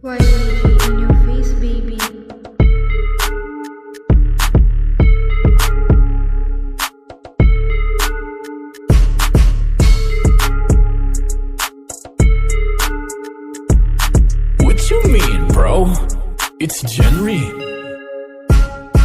Why in your face, baby? What you mean, bro? It's Jenry.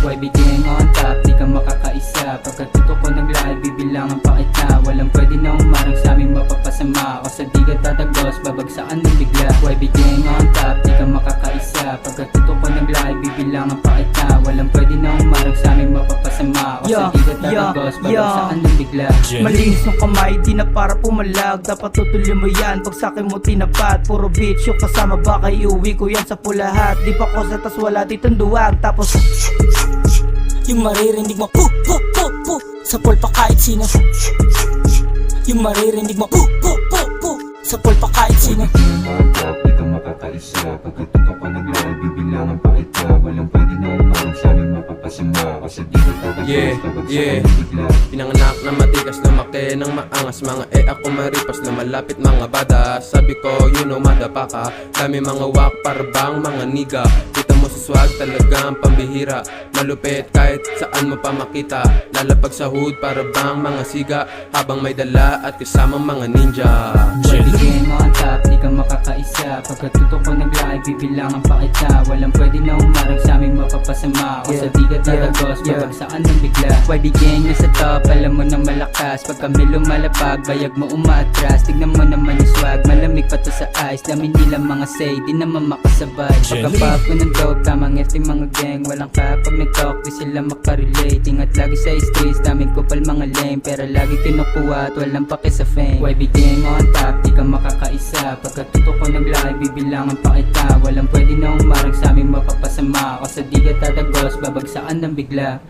YB gang on top, di ka makakaisa. Pagkatuto ko nag-live, bibilangan pa kita. Walang pwede na umarang sa aming mapapasama. O sa di ka tatagos, babagsakan ng bigla. YB gang on top, di ka makakaisa. Pagkatuto ko nag-live, bibilangan pa kita. Walang pwede na umarang sa aming mapapasama. O sa di ka tatagos, babagsakan ng bigla. Malinis yung kamay, di na para pumalag. Dapat tutuloy mo yan, pag sakin mo tinapat. Puro bitch yung kasama, baka iuwi ko yan sa pulahat. Di pa ko sa tas wala ditong duwag. Tapos yung maririnig mo pu pu pu pu sa pool pa kahit sino. Yung maririnig mo pu pu pu pu sa pool pa kahit sino. Di ka makakaisa. Pagkatuto ka nag-live, bibilangan pa kita. Walang pwede na umarang sa aming mapapasama. Kasi di ka tatagos, babagsakan ng bigla. Pinanganak na matikas, lumaki ng maangas. Mga ako maripas, lumalapit mga bada. Sabi ko, you know, madapa ka. Kami mga wak, parabang mga niga. Kita mo sa swag, talagang pambihira. Malupit kahit saan mo pa makita. Lalapag sa hood, parabang mga siga. Habang may dala at kasamang mga ninja. YB gang on top, di ka makakaisa. Pagkatuto ko nag-live, bibilangan pa kita. Walang pwede na umarang sa aming mapapasama. O sa di ka tatagos, babagsakan ng bigla. YB gang nasa top, alam mo na malakas. Pag kami lumalapag, bayag mo umaatras. Tignan mo naman yung swag, malamig pa to sa eyes. Dami nila mga say, di naman makasabay. Pagkapap ko ng dope, tamang eting mga gang. Walang kapag nag-talk, di sila makarelate. Ingat lagi sa streets, daming kupal mga lame. Pero lagi kinukuha at walang pake sa fame. YB gang on top, di ka makakaisa. Pagkatuto ko nag-live, bibilangan pa kita. Walang pwede na umarang sa aming mapapasama. O sa di ka tatagos, babagsakan ng bigla.